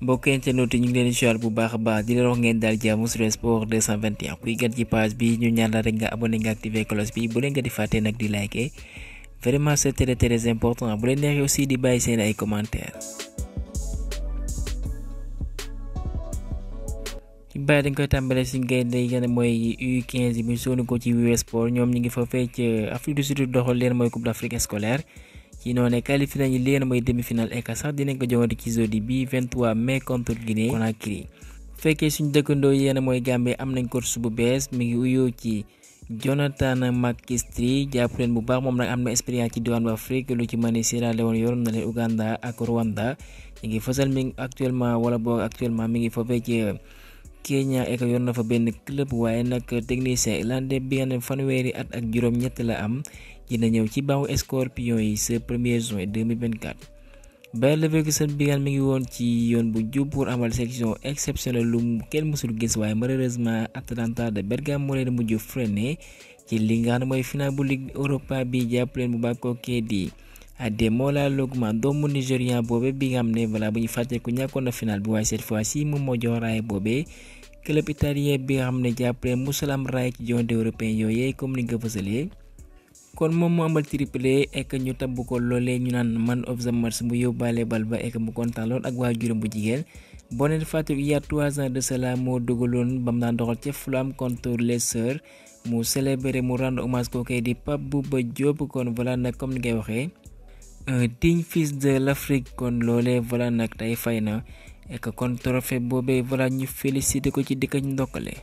mbokk internet ñu ngi leen di siwaat bu baax a baax di leen wax ngeen daal jàmm sur sport 221 kuy gat ci page bi ñu ñaan la rek nga abonné nga activé cloche bi bu leen nga di fàtte nag di liker vraiment c'est très important bu leen neexee aussi di bàyyi seen ay commentaires. ci bàyyi dañ koy tàmbale si gaynde yi nga ne mooy U15 bi sonu ko ci UE Sport ñoom ñu ngi fa fecc Afrique du Sud doxal leen mooy Coupe d'Afrique scolaire. ci noonu qualifié nañu leen mooy demi-finale ek sax dinañ ko joŋante ci jeudi bi 23 mai contre Guinée Conakry. fekkee suñu dëkkandoo yéen mooy Gambie am nañ coach bu bees mi ngi uyoo ci Jonathan McKinstry jàpp leen bu baax moom nag am na expérience ci diwaanu Afrique lu ci mën ni Sierra Leone yoroon na leen Uganda ak Rwanda ñu ngi fësal mi ngi actuellement mi ngi foofee ci Kenya ek yor na fa benn club waaye nag technicien irlandais bi nga ne fanweeri at ak juróom-ñett la am. dina ñëw ci banc Scorpions yi ce 1er juin 2024. Bayer Leverkusen bi mi ngi woon ci yoon bu jub pour amal sélection exceptionnelle lu kenn mësul gis waaye malheureusement Atalanta de Bergame moo leen mujj freiné ci li nga xam ne mooy final bu Ligue Europa bi jàpp leen bu baax kookee di Ademola Lookman doomu Nigérian boobe bi nga xam ne voilà bu ñu fàtte ku ñàkkoon na final bi waaye cette fois-ci moom moo jox raay boobe club italien bi nga xam ne jàpp leen musul am raay ci joŋante européen yooyu comme ni nga ko fësalee. kon moom mu amal triplé ek ñu tabb ko loolee ñu naan man of the match mu yóbbaale bal ba ek mu kontaan lool ak waajuram bu jigéen boo leen fàttali il y a 3 ans de cela moo dugaloon ba mu daan doxal ca Fulham contre Leicester mu célébré mu rendre hommage kookee di Pape Bouba Diop kon voilà nag comme ni ngay waxee un digne fils de l'Afrique kon loolee voilà nag tey fay na ek kon trophée boobee voilà ñu félicité ko ci dëkk ñu ndokkale.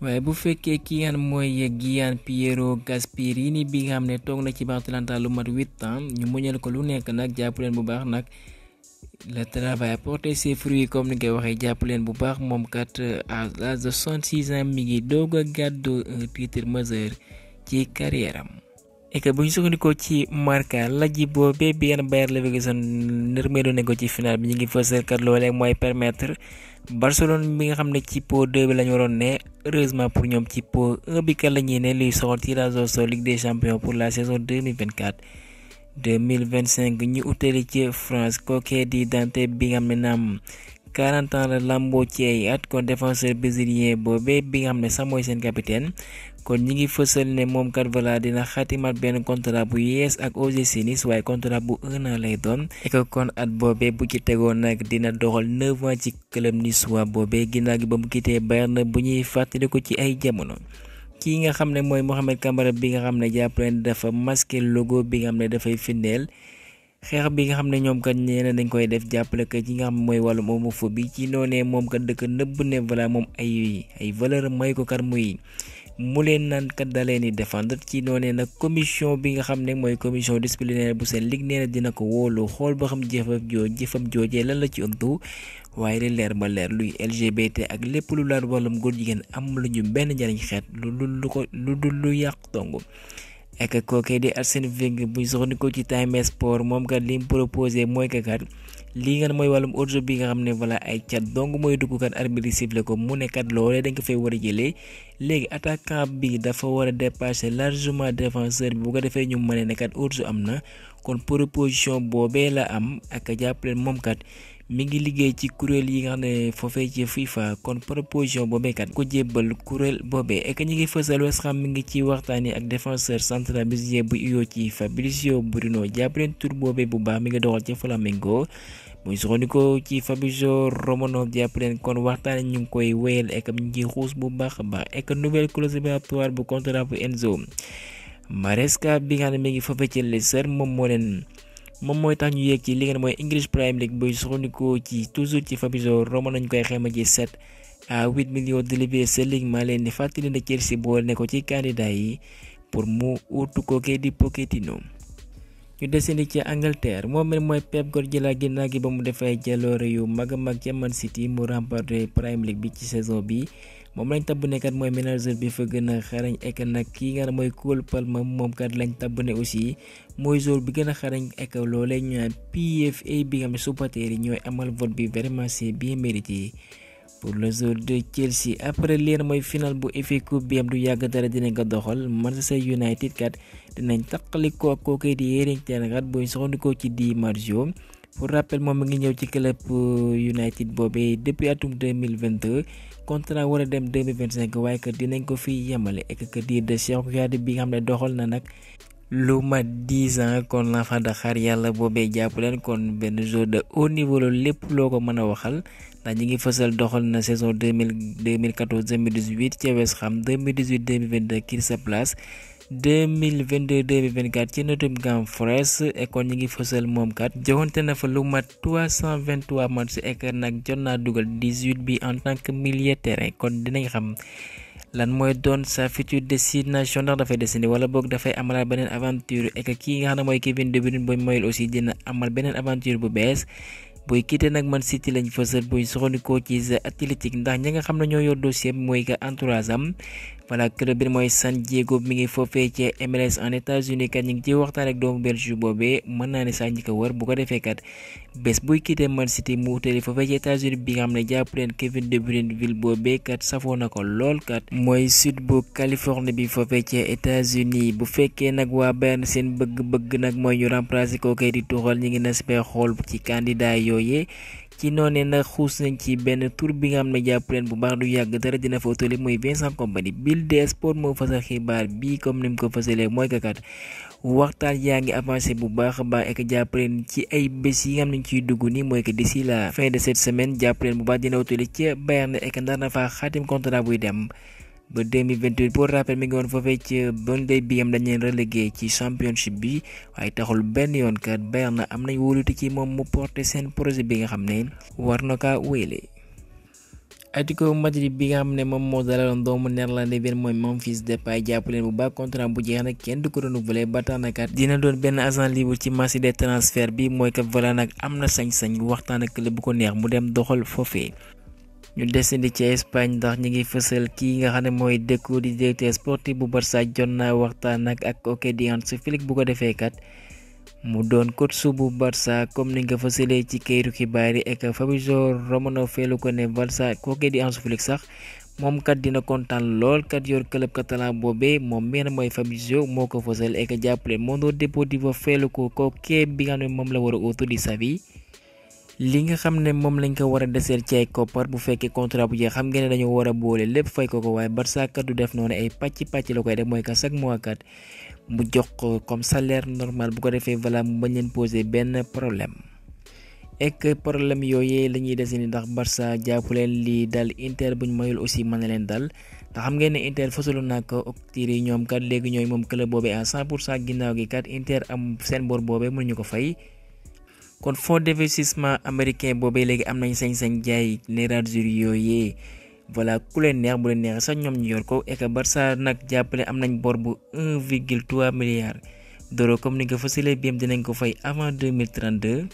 waaye bu fekkee ki nga xam mooy Gian Piero Gasperini bi nga xam ne toog na ci ba Atalanta lu mat 8 ans ñu muñal ko lu nekk nag jàpp leen bu baax nag le travail a porté ses fruits comme ni ngay waxee jàpp leen bu baax moom kat à l'âge de 66 ans mi ngi doog a gàddu un titre majeur ci carrière am. et que bu ñu sukkandikoo ci Marca lajji boobee bi ngeen Bayer Leverkusen nërmeelu ne ko ci final bi ñu ngi fësal kat loolee mooy permettre Barcelone bi nga xam ne ci pot 2 bi lañu waroon ne heureusement pour ñoom ci pot 1 bi kat la ñuy ne luy soxal tirage au sort Ligue des Champions pour la saison 2024-2025 ñu utali ci France kookee di Dante bi nga xam ne naam 40 ans la lamboo ci ay at kon défenseur brésilien boobee bi nga xam ne sax mooy seen capitaine kon ñi ngi fësal ne moom kat voilà dina xaatimat benn contrat bu yees ak OGC Nice waaye contrat bu 1 an lay doon et que kon at boobee bu ci tegoon nag dina doxal 9 ans ci club niçois boobee ginnaaw gi ba mu quitté Bayern bu ñuy fàttali ko ci ay jamono. kii nga xam ne mooy Mohamed Camara bi nga xam ne jàpp leen dafa masqué logo bi nga xam ne dafay firndeel xeex bi nga xam ne ñoom kat ñeneen dañ koy def jàppale ko ci nga xam mooy wàllum homophobie ci noonee moom kat dëkk nëbb ne voilà moom ay valeur may ko kat muy mu leen naan kat da leen di défendre ci noonee nag commission bi nga xam ne mooy commission disciplinaire bu seen ligue nee na dina ko wóolu xool ba xam jëfam joojee lan la ci ëntu waaye li leer ba leer luy LGBT ak lépp lu laal wàllum góor jigéen am lu ñu benn njariñ xeet lu yàq dong. ek kookee di Arsène Wenger buñ soxandikoo ci Time Sport moom kat li mu proposé mooy que kat lii nga mooy wàllum hors-jeu bi nga xam ne voilà ay cat donc mooy dugg kat arbitre sifflé ko mu ne kat loolee dañ ko fay war a jëlee léegi attaquant bi dafa war a dépasser largement défenseur bi bu ko defee ñu mën ne kat hors-jeu am na kon proposition boobee la am ak jàppaleen moom kat mi ngi liggéey ci kuréel yi nga xam ne foofee ci FIFA kon proposition boobee kat ko jébbal kuréel boobee ek ñi ngi fësal West Ham mi ngi ci waxtaanee ak défenseur central brésilien bu uyoo ci Fabrizio Bruno jàppaleen tur boobee bu baax mi ngi doxal ci Flamengo muy soxandikoo ci Fabrizio Romano jàppaleen kon waxtaanee ñu ngi koy wéyal ek ñu ngi xuus bu baax a baax ek nouvelle clause libératoire bu contrat bu Enzo Maresca bi nga xam ne mi ngi foofee ci Leicester moom mooy tax ñu yéeg ci li ngeen mooy English Premier League buy soxandikoo ci toujours ci Fabrizio Romano nañ koy xayma ci 7 à 8 millions de livres sterling maa leen di fàttali ne Chelsea boole ne ko ci candidat yi pour mu utu kookee di Pochettino. ñu desandi ci Angleterre moom mooy Pep Guardiola ginnaaw gi ba mu defee jaloore yu mag a mag ca Man City mu remporté Premier League bi ci saison bi moom lañ tabb ne kat mooy manager bi fa gën a xarañ ek nag kii nga mooy Cole Palmer moom kat lañ tabb ne aussi mooy joueur bi gën a xarañ ek loolee ñu naan PFA bi nga xam ne supporters yi ñooy amal vote bi vraiment c'est bien mérité pour le joueur de Chelsea. après leen mooy final bu FA Cup bi am du yàgg dara dinañ ko doxal Manchester United kat dinañ taqali ko ak kookee di Erik ten Hag buy soxandikoo ci Di Marzio pour rappel moom mi ngi ñëw ci club United boobee depuis atum 2022 contrat war a dem 2025 waaye kat dinañ ko fi yemale ek que dire de Cheikh Kouyaté bi nga xam ne doxal na nag lu mat 10 ans kon l'enfant de xaar yàlla boobee jàpp leen kon benn joueur de haut niveau la lépp loo ko mën a waxal ndax ñi ngi fësal doxal na saison 2014-2018 ca West Ham 2018-2022 Crystal Palace 2022-2024 ci Nottingham Forest et kon ñi ngi fësal moom kat joxante na fa lu mat 323 match et nag jot naa dugal 18 bi en tant que milieu terrain kon dinañ xam lan mooy doon sa future destination ndax dafay destiné wala boog dafay amalaat beneen aventure et que kii nga xam ne mooy Kevin De Bruyne booy moyul aussi dina amal beneen aventure bu bees buy quitté nag Man City lañ fësal buy soxandikoo ci The Athletic ndax ñi nga xam ne ñoo yor dossier bi mooy que entourage am voilà club bi mooy San Diego mi ngi foofee ci MLS en États-Unis kat ñu ngi ci waxtaan ak doomu Belgique boobee mën naa ne saa ñi ko wër bu ko defee kat bés buy quitté Man City mu utali foofee ci États-Unis bi nga xam ne jàpp leen Kevin De Bruyne ville boobee kat safoo na ko lool kat mooy sud bu Californie bi foofee ci États-Unis bu fekkee nag waa Bayern seen bëgg-bëgg nag mooy ñu remplacer koo koy di Tuchel ñi ngi naspe xool ci candidat yooyee ci noonee nag xuus nañ ci benn tour bi nga xam ne jàpp leen bu baax du yàgg dara dina fa utali muy Vincent Kompany Bild Sport moo fasal xibaar bii comme ni mu ko fasalee mooy que kat waxtaan yaa ngi avancé bu baax a baax ek jàpp leen ci ay bés yi nga xam ne ñu ciy dugg nii mooy que d'ici la fin de cette semaine jàpp leen bu baax dina utali ci Bayern ek ndar na faa xaatim contrat buy dem ba 2028 pour rappel mi ngi woon foofee ci Burnley bi am dañ leen relégué ci championship bi waaye taxul benn yoon kat Bayern na am nañ wóolute ci moom mu porter seen projet bi nga xam ne war na kaa wéyle. Atlético Madrid bi nga xam ne moom moo dalaloon doomu Néerlandais bi mooy Memphis Depay jàpp leen bu baax contrat bu jeex nag kenn du ko renouveler ba tax na kat dina doon benn agent libre ci marché des transferts bi mooy que voilà nag am na sañ-sañ waxtaan ak club bu ko neex mu dem doxal foofee. ñu desandi ci Espagne ndax ñi ngi fësal kii nga xam ne mooy Deco di directeur sportif bu Barça jot naa waxtaan nag ak OK di Hans Flick bu ko defee kat mu doon coach bu Barça comme ni nga fësalee ci kayitu xibaar yi ak Fabrizio Romano feelu ko ne Barça OK di Hans Flick sax moom kat dina kontaan lool kat yor club catalan boobee moom mii mooy Fabrizio moo ko fësal ak jàppale Mundo Deportivo feelu ko kooku bi nga xam ne moom la war a utu di Xavi li nga xam ne moom lañ ko war a deseel ci ay koppar bu fekkee contrat bu jeex xam ngeen ne dañoo war a boole lépp fay ko waaye Barça kat du def noonu ay pàcc la koy def mooy que chaque mois kat mu jox ko comme salaire normal bu ko defee voilà mu bañ leen poser benn problème. ek problème yooyee la ñuy dese ni ndax Barça jàpp leen lii dal Inter buñ mayul aussi mën na leen dal ndax xam ngeen ne Inter fësalu naa ko octir yi ñoom kat léegi ñooy moom club boobee à 100% ginnaaw gi kat Inter am seen bor boobee mënuñu ko fay. kon fonds d'investissement américain boobee léegi am nañ sañ-sañ jaay Neradzuri yooyee voilà ku leen neex bu leen neex sax ñoom ñu yor ko et que Barça nag jàppale am nañ bor bu 1,3 milliard d'euros comme ni nga fësalee bi dinañ ko fay avant 2032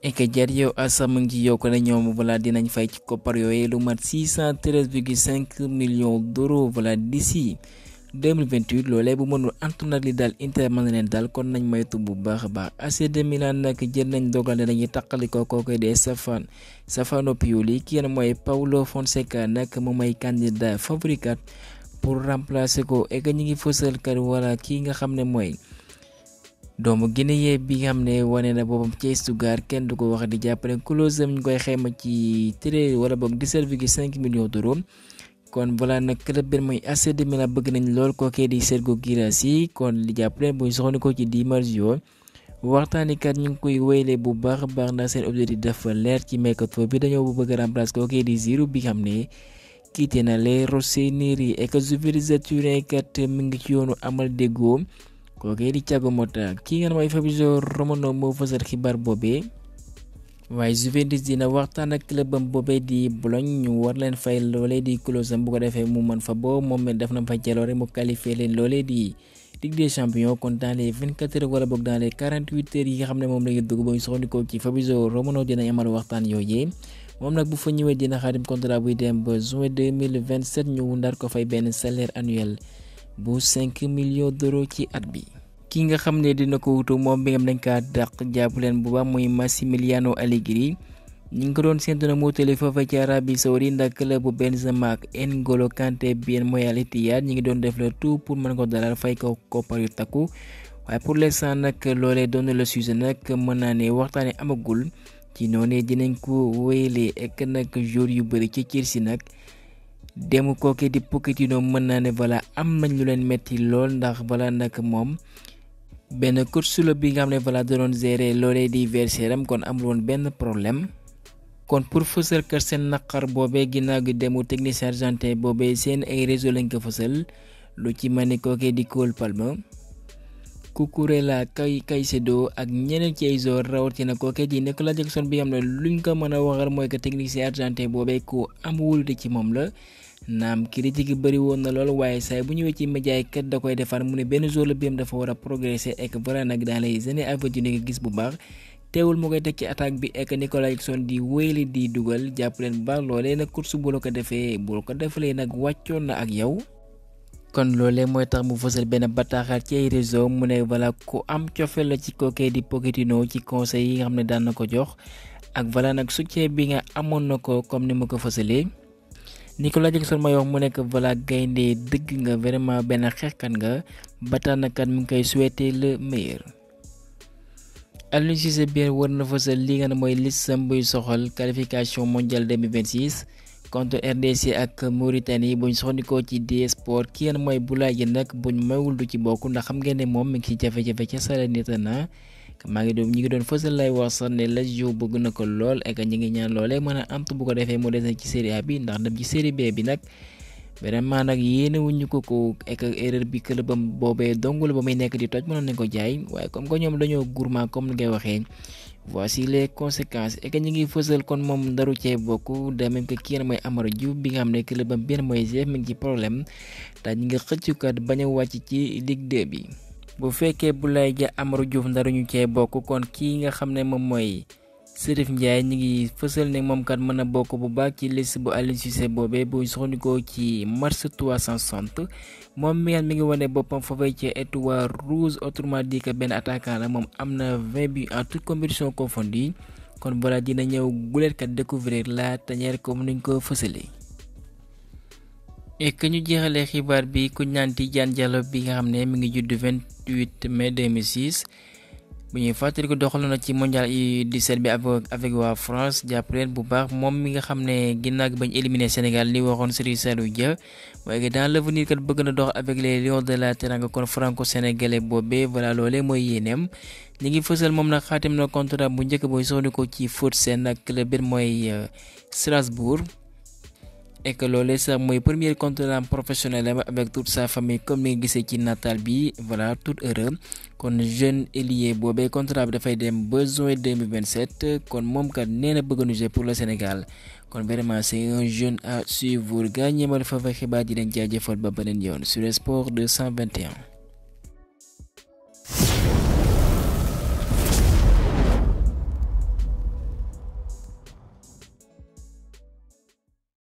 et que Diadio Assa mu ngi ci yokk ne ñoom voilà dinañ fay ci koppar yooyee lu mat 613,5 millions d'euros voilà d'ici 2028 loolee bu mënul antu nag li daal Inter mën na leen daal kon nañ maytu bu baax a baax AC de Milan nag jël nañ dogal ne dañuy taqalikoo kookoy de Stefano Pioli kii mooy Paulo Fonseca nag moom mooy candidat favori kat pour remplacer ko et que ñu ngi fësal kat wala kii nga xam ne mooy doomu Guinée bi nga xam ne wane na boppam ci Stuttgart kenn du ko wax di jàppale clause am ñu koy xayma ci 13 wala boog 17,5 millions d'euros kon voilà nag club bi mooy AC de Milan bëgg nañ lool kookee di Sergio Guirassy kon li jàppale buy soxandikoo ci Di Marzio waxtaanikat ñu ngi koy wéyle bu baax a baax ndax seen objectif dafa leer ci mercato bi dañoo bëgg a remplacer kookee di Giroud bi xam ne quitté na les Rossoneri et que Juventus Turin kat mi ngi ci yoonu amal déggoo kookee di Thiago Motta kii nga mooy Fabrizio Romano moo fësal xibaar boobee waaye Juventus dina waxtaan ak clubam boobee di Bologne ñu war leen fay loolee di clause am bu ko defee mu mën fa boo moom def na fa jaloore mu qualifié leen loolee di Ligue des Champions kon dans les 24 heures wala boog dans les 48 heures yi nga xam ne moom la ñu dugg ba ñu soxandikoo ci Fabrizio Romano dina amal waxtaan yooyee moom nag bu fa ñëwee dina xaatim contrat buy dem ba juin 2027 ñu ndar ko fay benn salaire annuel bu 5 millions d'euros ci at bi. ki nga xam ne dina ko wutu moom bi nga xam dañ kaa dàq jàpp leen bu baax muy Massimiliano Allegri ñi ngi ko doon séntu na mu tële foofa ci Arabie Saoudite ndax club bu Benzema ak N'Golo Kanté bien mooy Al Ittihad ñi ngi doon def le tout pour mën ko dalal fay ko koppar yu takku waaye pour l'instant nag loolee doon na le sujet nag mën naa ne waxtaane amagul ci noonu dinañ ko wéyalee ek nag jour yu bëri ci Chelsea nag demu kooke di Pochettino mën naa ne voilà am nañ lu leen metti lool ndax voilà nag moom benn coach la bi nga xam ne voilà da doon gérer loolee di verseeram kon amul woon benn problème. kon pour fësal kër seen naqar boobee ginnaaw gi demu technicien argentin boobee seen ay réseau lañ ko fësal lu ci mel ni kooke di Cole Palmer, Cucurella, Caicedo ak ñeneen ci ay joueurs rawatina kooke di Nicolas Jackson bi nga xam ne luñ ko mën a waxal mooy que technicien argentin boobee ku am wóolute ci moom la. naam critique yi bëri woon na lool waaye saay bu ñëwee ci média yi kat da koy defar mu ne benn joueur la bi am dafa war a progresser et que voilà nag dans les années à venir nga gis bu baax teewul mu koy teg ci attaque bi et que Nicolas Jackson di wéyali di dugal jàpp leen baax loolee nag course bu la ko defee bu la ko defalee nag wàccoon na ak yow. kon loolee mooy tax mu fësal benn bataaxal ci ay réseau mu ne voilà ku am cofeel la ci kookee di Pochettino ci conseil yi nga xam ne daan na ko jox ak voilà nag soutien bi nga amoon na ko comme ni ma ko fësalee. Nicolas Jackson may wax mu nekk voilà gaynde dëgg nga vraiment benn xeexkat nga ba tax na kat mu ngi koy souhaiter le meilleur. Aliou Cissé bien war na fësal li nga ne mooy listam buy soxal qualification mondiale 2026 contre RDC ak Mauritanie buñ soxandikoo ci DS Sport ki yan mooy Boulaye nag buñ mayul du ci bokk ndax xam ngeen ne moom mi ngi ci jafe-jafe ca Salernitana ñi ngi doon fësal lay wax sax ne Lazio bëgg na ko lool et que ñi ngi ñaan loolee mën a antu bu ko defee mu des ci série A bi ndax dem ci série B bi nag vraiment nag yéene wuñu ko et que erreur bi clubam boobee dongul ba muy nekk di toj mënoon nañ ko jaay waaye comme que ñoom dañoo gourmand comme ni ngay waxee voici les conséquences et que ñi ngi fësal kon moom ndaru cee bokk de même que kii mooy Amara Diouf bi nga xam ne clubam benn mooy chef mi ngi ci problème te ñi nga xëccukat bañ a wàcc ci Ligue 2 bi. bu fekkee Boulaye Dia Amadou Diouf ndaruñu cee bokk kon kii nga xam ne moom mooy Serif Ndiaye ñi ngi fësal ne moom kat mën a bokk bu baax ci liste bu Aliou Cissé boobee bu soxnikoo ci mars 360 moom mi ngi wane boppam foofee ci étoile rouge autrement dit que benn attaquant la moom am na 20 buts en toute compétition confondue kon voilà dina ñëw guleet kat découvrir la tanière comme niñ ko fësalee. et que ñu jeexalee xibaar bi ku ñaan Tidiane Diallo bi nga xam ne mi ngi judd 28 mai 2006 bu ñuy fàttali ko doxal na ci mondial U17 bi avec waa France jàpp leen bu baax moom mi nga xam ne ginnaaw bañ éliminé Sénégal li waxoon Serigne Saliou Dia waaye dans l'avenir kat bëgg na dox avec les Lions de la Teranga kon franco-sénégalais boobee voilà loolee mooy yéeneem ñi ngi fësal moom nag xaatim na contrat bu njëkk booy soxni ko ci Foot Sène ak club bi mooy Strasbourg. et que loolee sax mooy premier contrat professionnel avec toute sa famille comme ni nga gisee ci natal bi voilà tout heureux kon jeune ailier boobee contrat bi dafay dem ba juin 2027 kon moom kat nee na bëgg na jouer pour le Sénégal kon vraiment c'est un jeune à suivre gaa ñeemal fa xibaar di leen jaajëfal ba beneen yoon sur Sport 221.